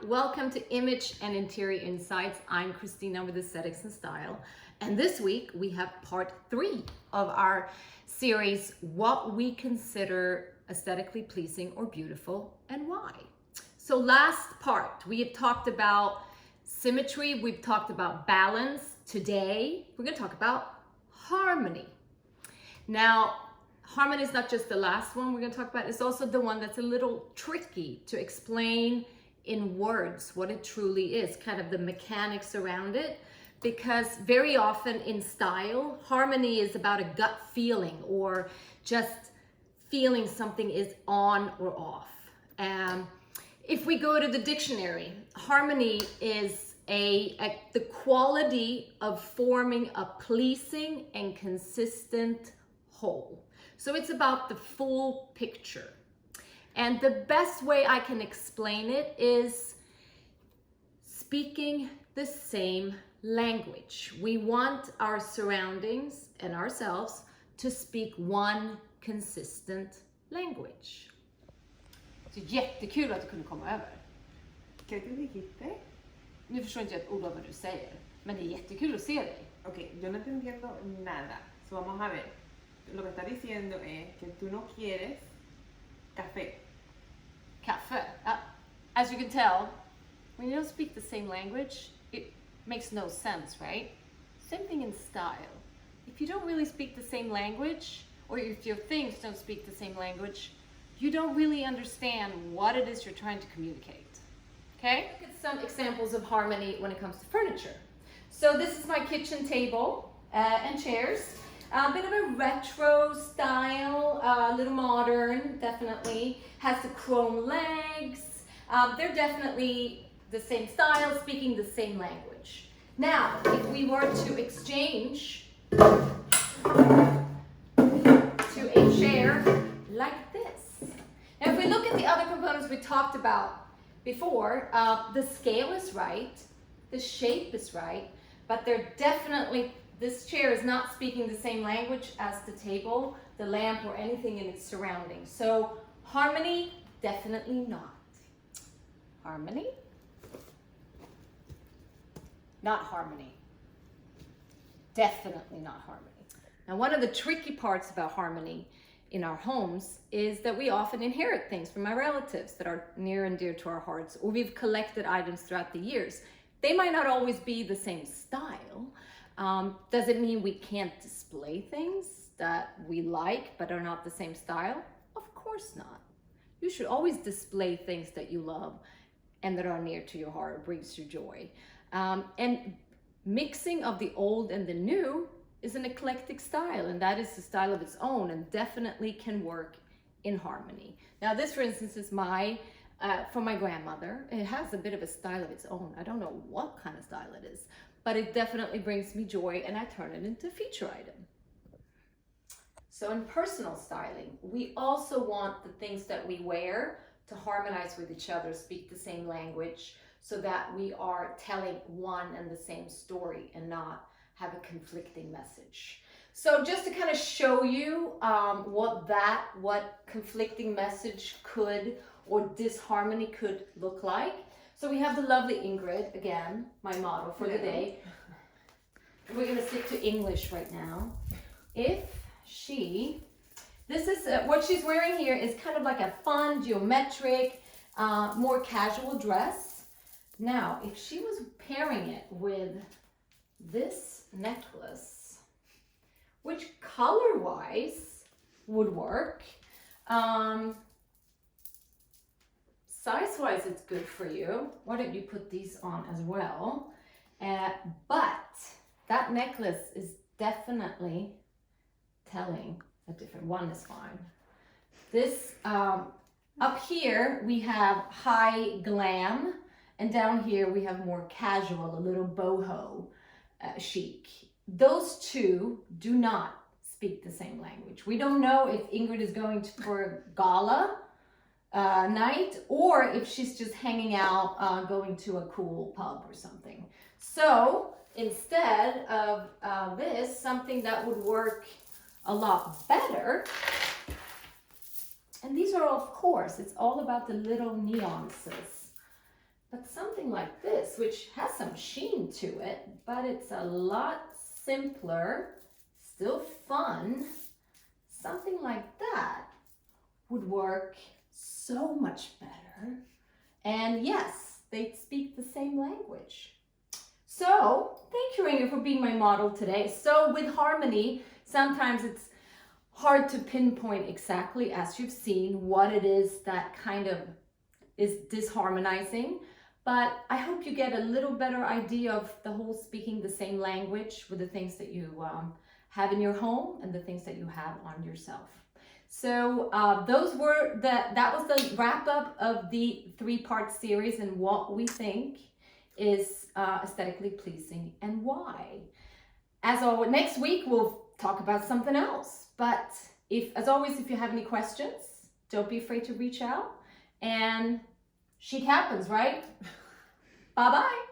welcome to Image and Interior Insights. I'm Christina with Aesthetics and Style, and this week we have part 3 of our series, What We Consider Aesthetically Pleasing or Beautiful and Why. So last part, we have talked about symmetry, we've talked about balance. Today, we're going to talk about harmony. Now, harmony is not just the last one we're going to talk about, it's also the one that's a little tricky to explain in words what it truly is, kind of the mechanics around it, because very often in style, harmony is about a gut feeling or just feeling something is on or off. If we go to the dictionary, harmony is the quality of forming a pleasing and consistent whole. So it's about the full picture. And the best way I can explain it is speaking the same language. We want our surroundings and ourselves to speak one consistent language. Så jättekul att du kunde komma över. ¿Qué te dijiste? Nu förstår inte jag ett ord av vad du säger, men det är jättekul att se dig. Ok, yo no te entiendo nada. So vamos a ver. Lo que está diciendo es que tú no quieres café. Kaffe. As you can tell, when you don't speak the same language, it makes no sense, right? Same thing in style. If you don't really speak the same language, or if your things don't speak the same language, you don't really understand what it is you're trying to communicate. Okay? Look at some examples of harmony when it comes to furniture. So this is my kitchen table and chairs. A bit of a retro style, a little modern, definitely. Has the chrome legs. They're definitely the same style, speaking the same language. Now, if we were to exchange to a chair like this. Now, if we look at the other components we talked about before, the scale is right, the shape is right, but they're definitely, this chair is not speaking the same language as the table, the lamp, or anything in its surroundings. So harmony, definitely not. Harmony, not harmony. Definitely not harmony. Now, one of the tricky parts about harmony in our homes is that we often inherit things from our relatives that are near and dear to our hearts, or we've collected items throughout the years. They might not always be the same style. Does it mean we can't display things that we like but are not the same style? Of course not. You should always display things that you love and that are near to your heart, brings you joy. And mixing of the old and the new is an eclectic style, and that is the style of its own and definitely can work in harmony. Now this, for instance, is from my grandmother. It has a bit of a style of its own. I don't know what kind of style it is, but it definitely brings me joy and I turn it into a feature item. So in personal styling, we also want the things that we wear to harmonize with each other, speak the same language, so that we are telling one and the same story and not have a conflicting message. So just to kind of show you what conflicting message could, or disharmony could look like. So we have the lovely Ingrid, again, my motto for the day. We're gonna stick to English right now. This is what she's wearing here is kind of like a fun, geometric, more casual dress. Now, if she was pairing it with this necklace, which color-wise would work, size-wise it's good for you. Why don't you put these on as well? But that necklace is definitely telling a different one is fine. This, up here we have high glam, and down here we have more casual, a little boho chic. Those two do not speak the same language. We don't know if Ingrid is going for a gala night, or if she's just hanging out, going to a cool pub or something. So instead of this, something that would work a lot better, and these are, of course, it's all about the little nuances. but something like this, which has some sheen to it, but it's a lot simpler, still fun. Something like that would work so much better. And yes, they speak the same language. So thank you, Inger, for being my model today. So with harmony, sometimes it's hard to pinpoint exactly, as you've seen, what it is that kind of is disharmonizing. But I hope you get a little better idea of the whole speaking the same language with the things that you have in your home and the things that you have on yourself. So that was the wrap up of the 3-part series and what we think is aesthetically pleasing and why. As always, next week we'll talk about something else. But as always, if you have any questions, don't be afraid to reach out. And shit happens, right? Bye-bye.